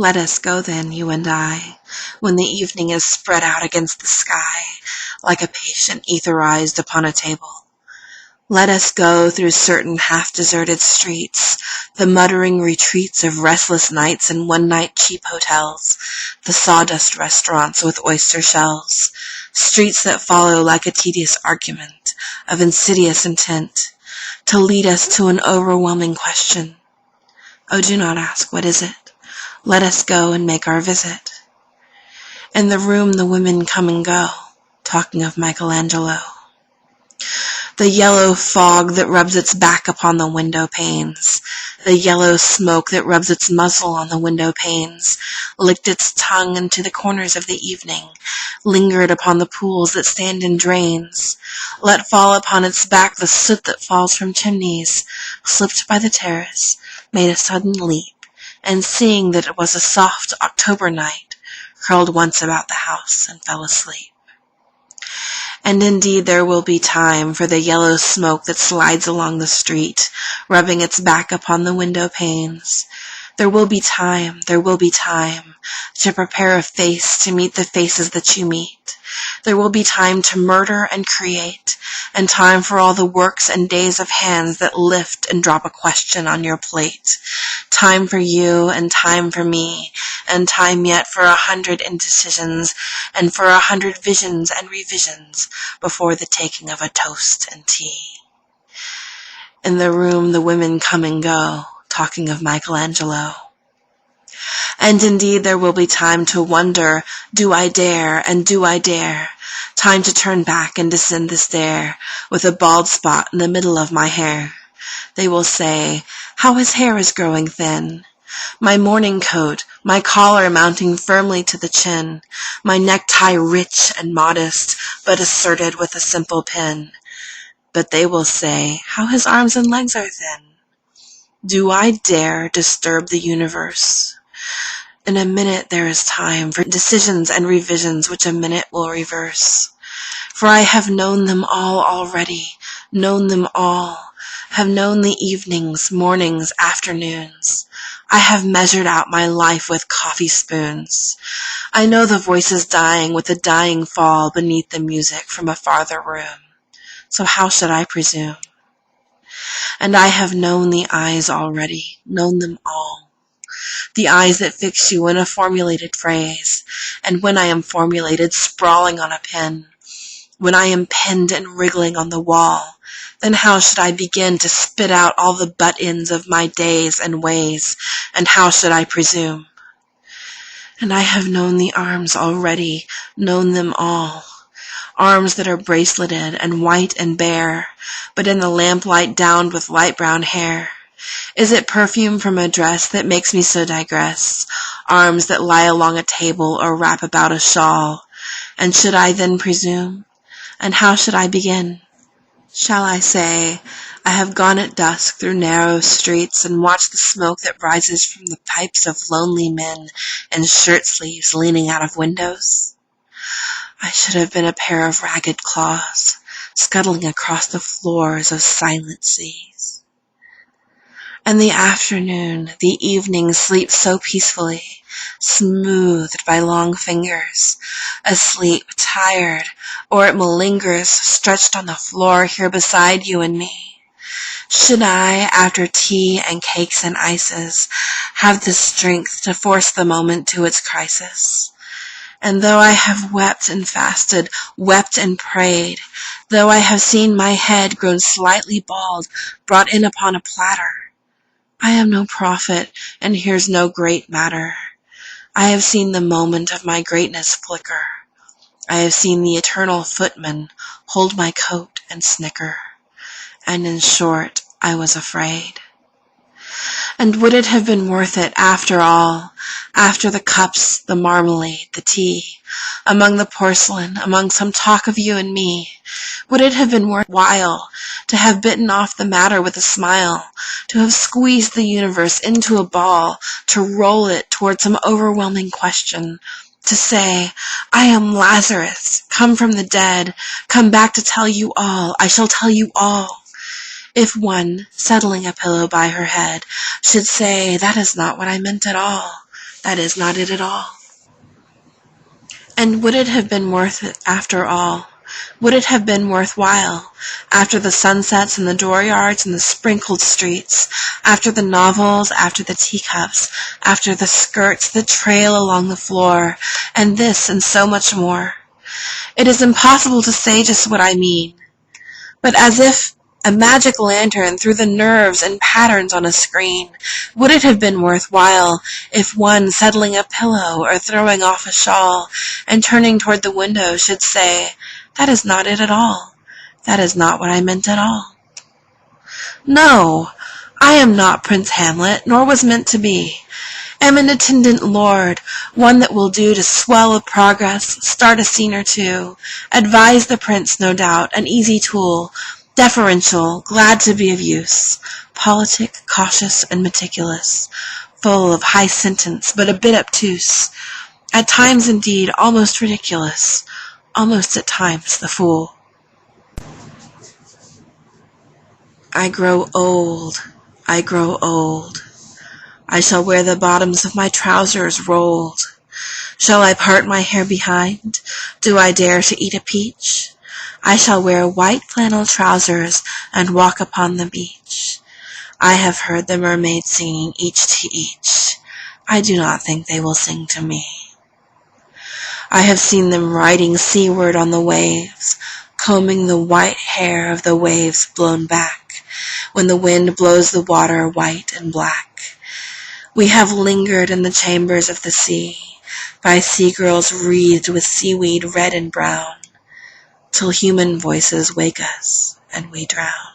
Let us go then, you and I, when the evening is spread out against the sky, like a patient etherized upon a table. Let us go through certain half-deserted streets, the muttering retreats of restless nights and one-night cheap hotels, the sawdust restaurants with oyster shells, streets that follow like a tedious argument of insidious intent, to lead us to an overwhelming question. Oh, do not ask, what is it? Let us go and make our visit. In the room the women come and go, talking of Michelangelo. The yellow fog that rubs its back upon the window panes, the yellow smoke that rubs its muzzle on the window panes, licked its tongue into the corners of the evening, lingered upon the pools that stand in drains, let fall upon its back the soot that falls from chimneys, slipped by the terrace, made a sudden leap, and seeing that it was a soft October night, curled once about the house and fell asleep. And indeed there will be time for the yellow smoke that slides along the street, rubbing its back upon the window panes. There will be time to prepare a face to meet the faces that you meet. There will be time to murder and create, and time for all the works and days of hands that lift and drop a question on your plate. Time for you and time for me, and time yet for 100 indecisions, and for 100 visions and revisions before the taking of a toast and tea. In the room the women come and go, talking of Michelangelo. And indeed there will be time to wonder, do I dare, and do I dare? Time to turn back and descend the stair, with a bald spot in the middle of my hair. They will say, how his hair is growing thin. My morning coat, my collar mounting firmly to the chin, my necktie rich and modest, but asserted with a simple pin. But they will say, how his arms and legs are thin. Do I dare disturb the universe? In a minute there is time for decisions and revisions which a minute will reverse. For I have known them all already, known them all, have known the evenings, mornings, afternoons. I have measured out my life with coffee spoons. I know the voices dying with a dying fall beneath the music from a farther room. So how should I presume? And I have known the eyes already, known them all. The eyes that fix you in a formulated phrase, and when I am formulated, sprawling on a pen, when I am penned and wriggling on the wall, then how should I begin to spit out all the butt-ends of my days and ways, and how should I presume? And I have known the arms already, known them all. Arms that are braceleted and white and bare, but in the lamplight downed with light brown hair. Is it perfume from a dress that makes me so digress? Arms that lie along a table or wrap about a shawl. And should I then presume? And how should I begin? Shall I say, I have gone at dusk through narrow streets and watched the smoke that rises from the pipes of lonely men in shirt sleeves leaning out of windows? I should have been a pair of ragged claws, scuttling across the floors of silent seas. And the afternoon, the evening sleeps so peacefully, smoothed by long fingers, asleep, tired, or it malingers, stretched on the floor here beside you and me. Should I, after tea and cakes and ices, have the strength to force the moment to its crisis? And though I have wept and fasted, wept and prayed, though I have seen my head grown slightly bald, brought in upon a platter, I am no prophet, and here's no great matter. I have seen the moment of my greatness flicker. I have seen the eternal footman hold my coat and snicker. And in short, I was afraid. And would it have been worth it, after all, after the cups, the marmalade, the tea, among the porcelain, among some talk of you and me, would it have been worth while to have bitten off the matter with a smile, to have squeezed the universe into a ball, to roll it toward some overwhelming question, to say, I am Lazarus, come from the dead, come back to tell you all, I shall tell you all? If one, settling a pillow by her head, should say, that is not what I meant at all, That is not it at all. And would it have been worth it after all? Would it have been worthwhile, after the sunsets and the dooryards and the sprinkled streets, after the novels, after the teacups, after the skirts that trail along the floor, and this and so much more? It is impossible to say just what I mean, but as if a magic lantern through the nerves and patterns on a screen, would it have been worthwhile if one settling a pillow or throwing off a shawl and turning toward the window should say, "That is not it at all. That is not what I meant at all." No, I am not Prince Hamlet, nor was meant to be. Am an attendant lord, one that will do to swell a progress, start a scene or two, advise the prince, no doubt, an easy tool, deferential, glad to be of use, politic, cautious, and meticulous, full of high sentence, but a bit obtuse, at times indeed almost ridiculous, almost at times the fool. I grow old, I grow old. I shall wear the bottoms of my trousers rolled. Shall I part my hair behind? Do I dare to eat a peach? I shall wear white flannel trousers and walk upon the beach. I have heard the mermaids singing each to each. I do not think they will sing to me. I have seen them riding seaward on the waves, combing the white hair of the waves blown back, when the wind blows the water white and black. We have lingered in the chambers of the sea, by sea-girls wreathed with seaweed red and brown, till human voices wake us and we drown.